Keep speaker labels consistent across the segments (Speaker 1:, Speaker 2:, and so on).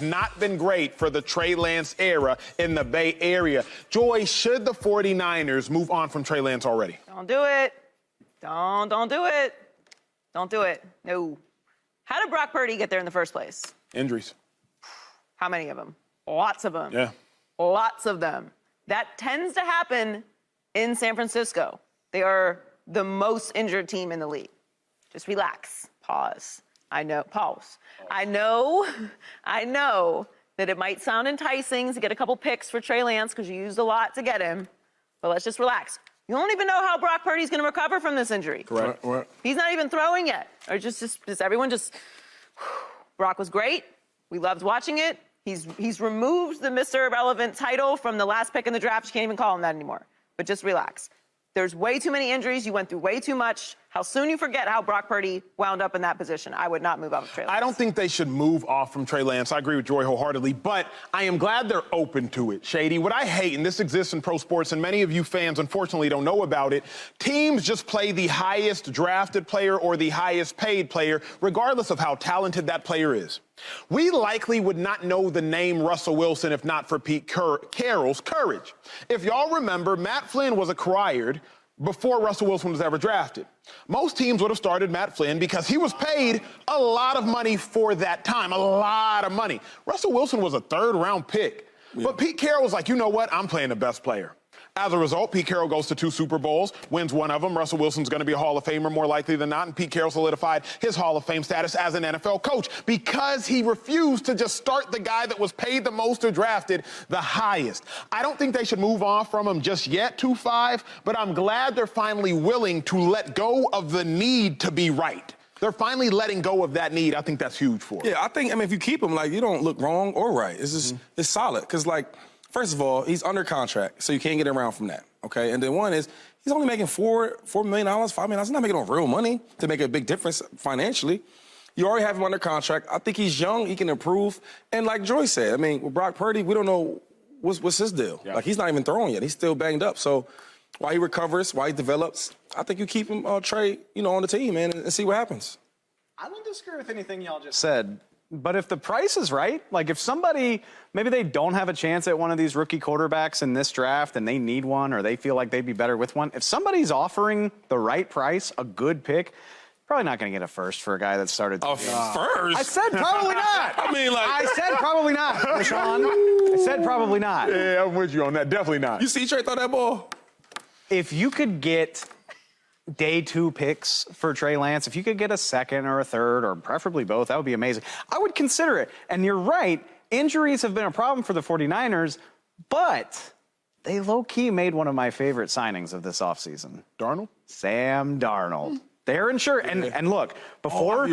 Speaker 1: not been great for the Trey Lance era in the Bay Area. Joy, should the 49ers move on from Trey Lance already?
Speaker 2: Don't do it. Don't do it. Don't do it. No. How did Brock Purdy get there in the first place?
Speaker 1: Injuries.
Speaker 2: How many of them? Lots of them.
Speaker 1: Yeah.
Speaker 2: Lots of them. That tends to happen in San Francisco. They are the most injured team in the league. Just relax. Pause. Pause. I know that it might sound enticing to get a couple picks for Trey Lance because you used a lot to get him, but let's just relax. You don't even know how Brock Purdy's going to recover from this injury.
Speaker 1: Correct.
Speaker 2: He's not even throwing yet. Or just everyone just, Brock was great. We loved watching it. He's removed the Mr. Irrelevant title from the last pick in the draft. You can't even call him that anymore. But just relax. There's way too many injuries. You went through way too much. How soon you forget how Brock Purdy wound up in that position. I would not move off of Trey Lance.
Speaker 1: I don't think they should move off from Trey Lance. I agree with Joy wholeheartedly, but I am glad they're open to it, Shady. What I hate, and this exists in pro sports, and many of you fans unfortunately don't know about it, teams just play the highest drafted player or the highest paid player, regardless of how talented that player is. We likely would not know the name Russell Wilson if not for Pete Carroll's courage. If y'all remember, Matt Flynn was acquired before Russell Wilson was ever drafted. Most teams would have started Matt Flynn because he was paid a lot of money for that time, a lot of money. Russell Wilson was a third-round pick. Yeah. But Pete Carroll was like, you know what? I'm playing the best player. As a result, Pete Carroll goes to 2 Super Bowls, wins one of them. Russell Wilson's going to be a Hall of Famer more likely than not, and Pete Carroll solidified his Hall of Fame status as an NFL coach because he refused to just start the guy that was paid the most or drafted the highest. I don't think they should move on from him just yet, 2-5, but I'm glad they're finally willing to let go of the need to be right. They're finally letting go of that need. I think that's huge for them.
Speaker 3: Yeah, I mean, if you keep him, you don't look wrong or right. It's just, it's solid. Because, first of all, he's under contract, so you can't get around from that, okay? And then one is, he's only making $4 million, $5 million. He's not making no real money to make a big difference financially. You already have him under contract. I think he's young. He can improve. And like Joy said, I mean, with Brock Purdy, we don't know what's his deal. Yeah. He's not even throwing yet. He's still banged up. So while he recovers, while he develops, I think you keep him, Trey, on the team, man, and see what happens.
Speaker 4: I don't disagree with anything y'all just said. But if the price is right, if somebody, maybe they don't have a chance at one of these rookie quarterbacks in this draft and they need one or they feel like they'd be better with one, if somebody's offering the right price, a good pick, probably not going to get a first for a guy that started.
Speaker 3: A first?
Speaker 4: I said probably not. I said probably not, LeSean. I said probably not.
Speaker 1: Yeah, I'm with you on that. Definitely not.
Speaker 3: You see Trey throw that ball?
Speaker 4: If you could get day 2 picks for Trey Lance, if you could get a second or a third or preferably both, that would be amazing. I would consider it. And you're right, injuries have been a problem for the 49ers, but they low-key made one of my favorite signings of this offseason.
Speaker 1: Darnold?
Speaker 4: Sam Darnold. They're insured. And look, before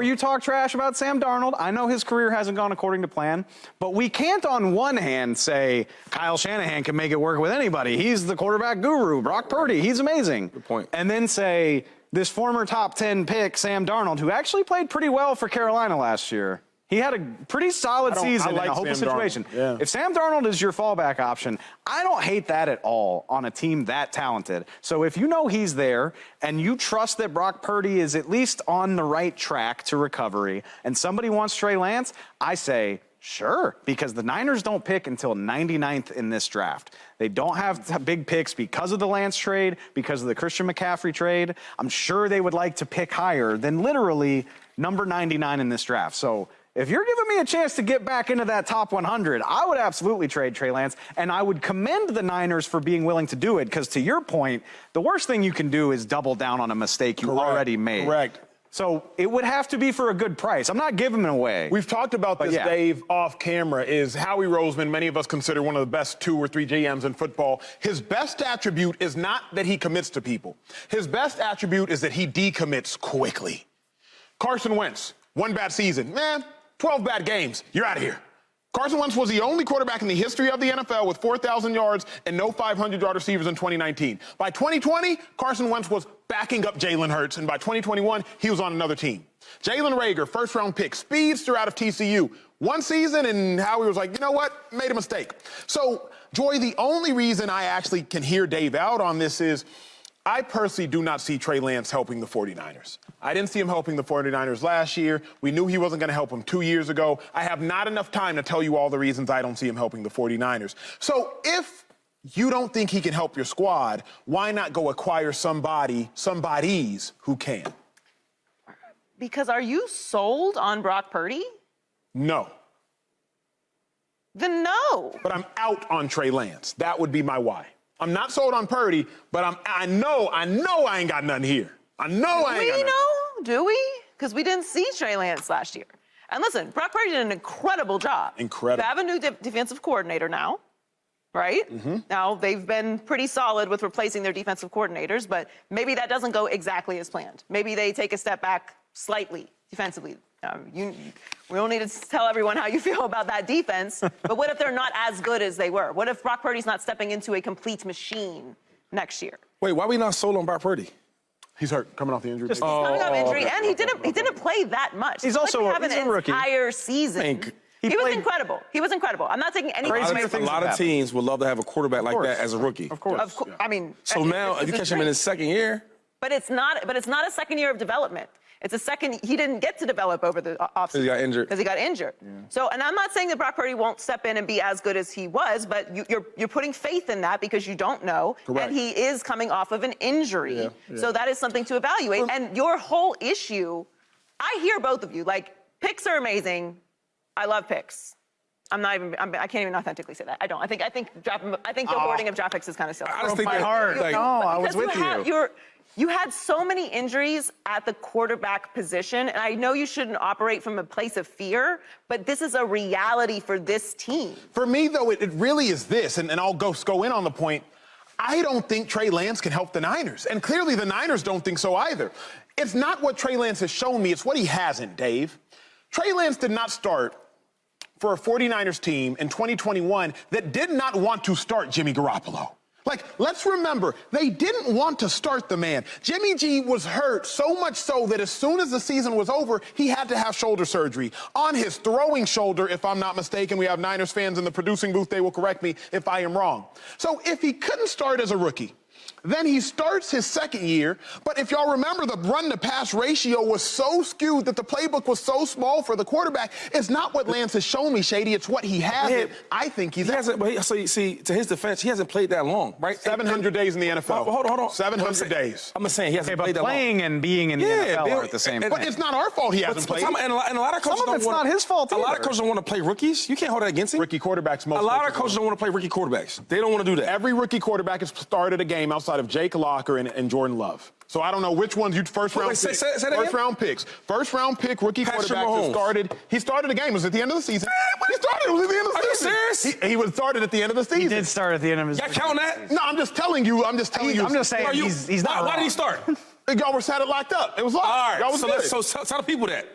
Speaker 4: you talk trash about Sam Darnold, I know his career hasn't gone according to plan, but we can't on one hand say Kyle Shanahan can make it work with anybody. He's the quarterback guru. Brock Purdy, he's amazing.
Speaker 3: Good point.
Speaker 4: And then say this former top 10 pick, Sam Darnold, who actually played pretty well for Carolina last year. He had a pretty solid season in a hopeless situation.
Speaker 1: Yeah.
Speaker 4: If Sam Darnold is your fallback option, I don't hate that at all on a team that talented. So if you know he's there and you trust that Brock Purdy is at least on the right track to recovery and somebody wants Trey Lance, I say sure, because the Niners don't pick until 99th in this draft. They don't have big picks because of the Lance trade, because of the Christian McCaffrey trade. I'm sure they would like to pick higher than literally number 99 in this draft. So if you're giving me a chance to get back into that top 100, I would absolutely trade Trey Lance, and I would commend the Niners for being willing to do it, because to your point, the worst thing you can do is double down on a mistake you already made.
Speaker 1: Correct.
Speaker 4: So it would have to be for a good price. I'm not giving it away.
Speaker 1: We've talked about this, Dave, off camera, is Howie Roseman, many of us consider one of the best 2 or 3 GMs in football. His best attribute is not that he commits to people. His best attribute is that he decommits quickly. Carson Wentz, 1 bad season. 12 bad games. You're out of here. Carson Wentz was the only quarterback in the history of the NFL with 4,000 yards and no 500-yard receivers in 2019. By 2020, Carson Wentz was backing up Jalen Hurts, and by 2021, he was on another team. Jalen Reagor, first-round pick, speedster out of TCU. 1 season, and Howie was like, you know what? Made a mistake. So, Joy, the only reason I actually can hear Dave out on this is I personally do not see Trey Lance helping the 49ers. I didn't see him helping the 49ers last year. We knew he wasn't going to help them 2 years ago. I have not enough time to tell you all the reasons I don't see him helping the 49ers. So if you don't think he can help your squad, why not go acquire somebodies who can?
Speaker 2: Because are you sold on Brock Purdy?
Speaker 1: No.
Speaker 2: Then no.
Speaker 1: But I'm out on Trey Lance. That would be my why. I'm not sold on Purdy, but I know I ain't got nothing here. I know I ain't got nothing.
Speaker 2: Do we? Because we didn't see Trey Lance last year. And listen, Brock Purdy did an incredible job.
Speaker 1: Incredible.
Speaker 2: They have a new defensive coordinator now, right? Mm-hmm. Now, they've been pretty solid with replacing their defensive coordinators, but maybe that doesn't go exactly as planned. Maybe they take a step back slightly defensively. We don't need to tell everyone how you feel about that defense, but what if they're not as good as they were? What if Brock Purdy's not stepping into a complete machine next year?
Speaker 3: Wait, why are we not sold on Brock Purdy?
Speaker 1: He's hurt, coming off the injury.
Speaker 2: He's coming off injury, and he didn't play that much.
Speaker 4: He's also
Speaker 2: an
Speaker 4: rookie.
Speaker 2: Entire season. He was incredible. He was incredible. I'm not taking anything away from him.
Speaker 3: A lot of teams would love to have a quarterback like that as a rookie.
Speaker 4: Of course.
Speaker 2: I mean,
Speaker 3: so now if you catch him in his second year,
Speaker 2: but it's not a second year of development. It's a second. He didn't get to develop over the offseason.
Speaker 3: Because
Speaker 2: he got injured. Yeah. So, and I'm not saying that Brock Purdy won't step in and be as good as he was, but you're putting faith in that because you don't know.
Speaker 1: Correct.
Speaker 2: And he is coming off of an injury. Yeah. So that is something to evaluate. And your whole issue, I hear both of you. Like, picks are amazing. I love picks. I can't even authentically say that. I don't. I think the hoarding of draft picks is kind of silly.
Speaker 3: I just think
Speaker 4: my heart.
Speaker 3: Like,
Speaker 4: no, I was with you.
Speaker 2: You had so many injuries at the quarterback position, and I know you shouldn't operate from a place of fear, but this is a reality for this team.
Speaker 1: For me, though, it really is this, and I'll go in on the point. I don't think Trey Lance can help the Niners, and clearly the Niners don't think so either. It's not what Trey Lance has shown me, it's what he hasn't, Dave. Trey Lance did not start for a 49ers team in 2021 that did not want to start Jimmy Garoppolo. Like, let's remember, they didn't want to start the man. Jimmy G was hurt so much so that as soon as the season was over, he had to have shoulder surgery. On his throwing shoulder, if I'm not mistaken. We have Niners fans in the producing booth. They will correct me if I am wrong. So if he couldn't start as a rookie, then he starts his second year, but if y'all remember, the run-to-pass ratio was so skewed that the playbook was so small for the quarterback. It's not what Lance has shown me, Shady. It's what he hasn't. I think he hasn't.
Speaker 3: But so you see, to his defense, he hasn't played that long, right?
Speaker 1: 700 days in the NFL.
Speaker 3: Hold on.
Speaker 1: 700 days.
Speaker 3: I'm just saying he hasn't played that long.
Speaker 4: Playing and being in the NFL are the same thing.
Speaker 1: But it's not our fault he hasn't played.
Speaker 3: And a lot of coaches
Speaker 4: Some of it's not his fault
Speaker 3: A lot of
Speaker 4: either.
Speaker 3: coaches don't want to play rookies. You can't hold that against him.
Speaker 1: Rookie quarterbacks, most
Speaker 3: A lot of coaches don't want to play rookie quarterbacks. They don't want to do that.
Speaker 1: Every rookie quarterback has started a game outside of Jake Locker and Jordan Love. So I don't know which ones you'd first-round picks. First-round picks. First-round pick rookie quarterbacks have started. He started a game. It was at the end of the season. He started. It was at the end of the season.
Speaker 3: Are you serious?
Speaker 1: He was started at the end of the season.
Speaker 4: He did start at the end of his season.
Speaker 3: Y'all counting that?
Speaker 1: No, I'm just telling you. I'm just
Speaker 4: saying he's not wrong.
Speaker 3: Why did he start?
Speaker 1: Y'all were had it locked up. It was locked.
Speaker 3: All right.
Speaker 1: Y'all was good.
Speaker 3: So tell the people that.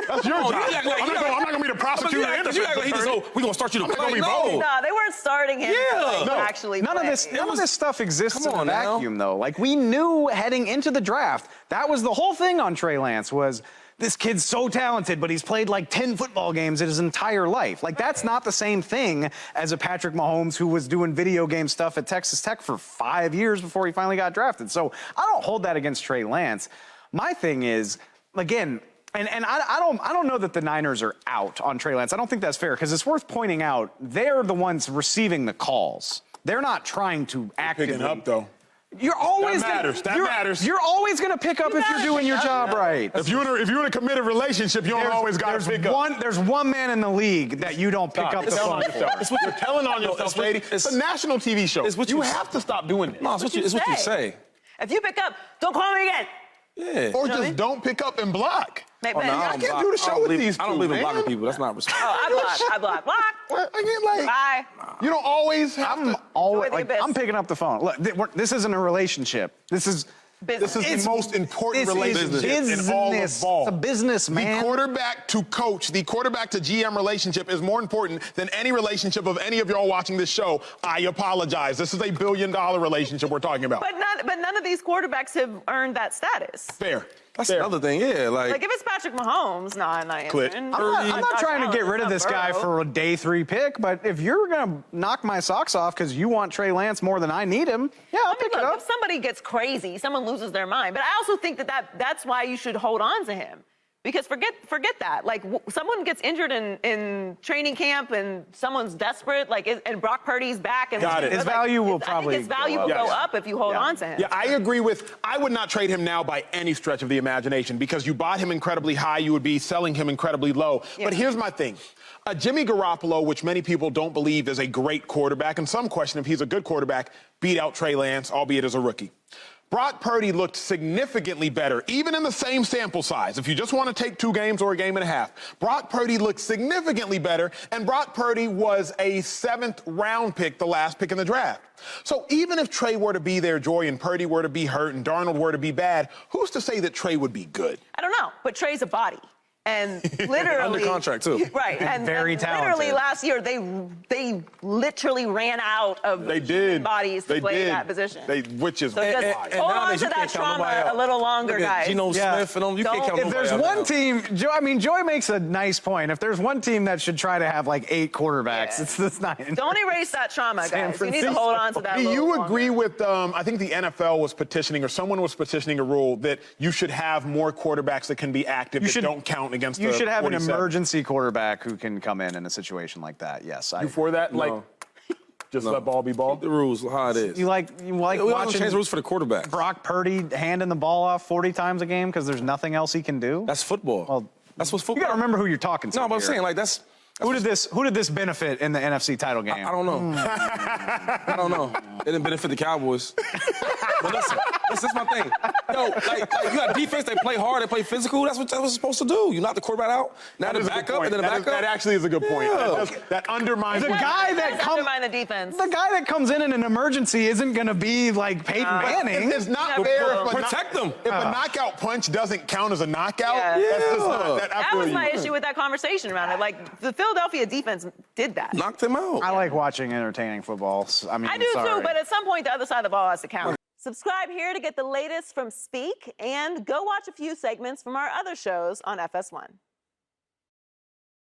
Speaker 1: That's your job. I'm not going to be the prosecutor.
Speaker 3: You act like he just, we're going to start you to play.
Speaker 2: No, they weren't starting him.
Speaker 3: Yeah.
Speaker 2: No. Actually,
Speaker 4: None of this stuff exists in a vacuum, though. Like, we knew heading into the draft, that was the whole thing on Trey Lance was this kid's so talented, but he's played like 10 football games in his entire life. Like, that's not the same thing as a Patrick Mahomes who was doing video game stuff at Texas Tech for 5 years before he finally got drafted. So I don't hold that against Trey Lance. My thing is, again, and I don't know that the Niners are out on Trey Lance. I don't think that's fair because it's worth pointing out they're the ones receiving the calls. They're not trying to actively.
Speaker 1: Picking up, though.
Speaker 4: You're always
Speaker 1: That matters.
Speaker 4: You're always going to pick up if you're doing your job right.
Speaker 1: If you're in a committed relationship, you don't always got to pick up.
Speaker 4: There's one man in the league that you don't pick up the phone for.
Speaker 1: It's what you're telling on yourself, Shady. It's a national TV show.
Speaker 3: It's what
Speaker 1: you have to stop doing this.
Speaker 3: No, it's what you say.
Speaker 2: If you pick up, don't call me again.
Speaker 3: Yeah.
Speaker 1: Or just don't pick up and block.
Speaker 2: I
Speaker 1: can't do the show with these two,
Speaker 3: I don't believe in
Speaker 1: man.
Speaker 3: blocking people. That's not respectful.
Speaker 2: I block. Bye.
Speaker 1: You don't always have to.
Speaker 4: I'm picking up the phone. Look, this isn't a relationship. This is
Speaker 1: This is the most important relationship in all of ball.
Speaker 4: It's a business, man.
Speaker 1: The quarterback to coach, the quarterback to GM relationship is more important than any relationship of any of y'all watching this show. I apologize. This is a $1 billion relationship we're talking about.
Speaker 2: But none of these quarterbacks have earned that status.
Speaker 1: Fair.
Speaker 3: That's another thing, yeah.
Speaker 2: Like, if it's Patrick Mahomes, I'm not
Speaker 1: Click.
Speaker 2: answering.
Speaker 4: I'm not trying to get rid of this guy
Speaker 2: Burrow.
Speaker 4: for a day 3 pick, but if you're going to knock my socks off because you want Trey Lance more than I need him, yeah, I'll pick it
Speaker 2: Look,
Speaker 4: up.
Speaker 2: if somebody gets crazy, someone loses their mind. But I also think that's why you should hold on to him. Because forget that. Like, someone gets injured in training camp and someone's desperate, and Brock Purdy's back. And
Speaker 1: Got it.
Speaker 4: His value will probably
Speaker 2: I think his value
Speaker 4: go
Speaker 2: will
Speaker 4: up.
Speaker 2: go up if you hold on to him.
Speaker 1: Yeah, I agree I would not trade him now by any stretch of the imagination because you bought him incredibly high, you would be selling him incredibly low.
Speaker 2: Yeah.
Speaker 1: But here's my thing. Jimmy Garoppolo, which many people don't believe is a great quarterback, and some question if he's a good quarterback, beat out Trey Lance, albeit as a rookie. Brock Purdy looked significantly better, even in the same sample size. If you just want to take 2 games or a game and a half, Brock Purdy looked significantly better, and Brock Purdy was a 7th-round pick, the last pick in the draft. So even if Trey were to be there, Joy, and Purdy were to be hurt, and Darnold were to be bad, who's to say that Trey would be good?
Speaker 2: I don't know, but Trey's a body. And literally
Speaker 3: Under contract, too.
Speaker 2: Right. And
Speaker 4: very talented.
Speaker 2: Literally last year, they literally ran out of human bodies to play that position.
Speaker 1: Which is
Speaker 2: So just hold on
Speaker 3: nowadays
Speaker 2: to
Speaker 3: you
Speaker 2: that
Speaker 3: can't count nobody
Speaker 2: trauma a
Speaker 3: out.
Speaker 2: little longer,
Speaker 3: Look at
Speaker 2: guys.
Speaker 3: Geno Smith and them, you can't count
Speaker 4: If
Speaker 3: nobody
Speaker 4: there's
Speaker 3: out
Speaker 4: one
Speaker 3: now.
Speaker 4: team, Joy makes a nice point. If there's one team that should try to have like 8 quarterbacks,
Speaker 2: Yeah.
Speaker 4: it's this 9.
Speaker 2: Don't erase that trauma,
Speaker 4: San
Speaker 2: guys. You need to
Speaker 4: Francisco.
Speaker 2: hold on to that.
Speaker 1: Do
Speaker 2: a little
Speaker 1: you
Speaker 2: longer.
Speaker 1: agree with, I think the NFL was petitioning, or someone was petitioning a rule that you should have more quarterbacks that can be active that don't count against the
Speaker 4: You should have an
Speaker 1: 47.
Speaker 4: emergency quarterback who can come in a situation like that. Yes,
Speaker 1: You for that? Like, just let ball be ball?
Speaker 3: The rules, how it is.
Speaker 4: You like
Speaker 3: we don't
Speaker 4: watching
Speaker 3: change the rules for the quarterback.
Speaker 4: Brock Purdy handing the ball off 40 times a game because there's nothing else he can do?
Speaker 3: That's football.
Speaker 4: Well,
Speaker 3: that's what's football.
Speaker 4: You got to remember who you're talking to.
Speaker 3: No, but I'm
Speaker 4: here.
Speaker 3: saying, like, that's
Speaker 4: Who did this benefit in the NFC title game?
Speaker 3: I don't know. I don't know. It didn't benefit the Cowboys. But listen, this is my thing. Yo, like you got defense, they play hard, they play physical. That's what it's supposed to do. You knock the quarterback out, now the backup, and then the backup.
Speaker 1: That actually is a good point.
Speaker 3: Yeah.
Speaker 1: That undermines
Speaker 4: The guy that
Speaker 2: Undermine the defense.
Speaker 4: The guy that comes in an emergency isn't going to be like Peyton Manning.
Speaker 1: It's not
Speaker 2: Never
Speaker 1: fair.
Speaker 2: will.
Speaker 3: Protect them.
Speaker 1: If a knockout punch doesn't count as a knockout,
Speaker 2: Yeah.
Speaker 1: that's just not. I
Speaker 2: That
Speaker 1: feel
Speaker 2: was
Speaker 1: you.
Speaker 2: my issue with that conversation around it. Like, the Philadelphia defense did that.
Speaker 3: Knocked them out.
Speaker 4: I like watching entertaining football. I mean,
Speaker 2: I do
Speaker 4: sorry.
Speaker 2: too, but at some point, the other side of the ball has to count. Subscribe here to get the latest from Speak, and go watch a few segments from our other shows on FS1.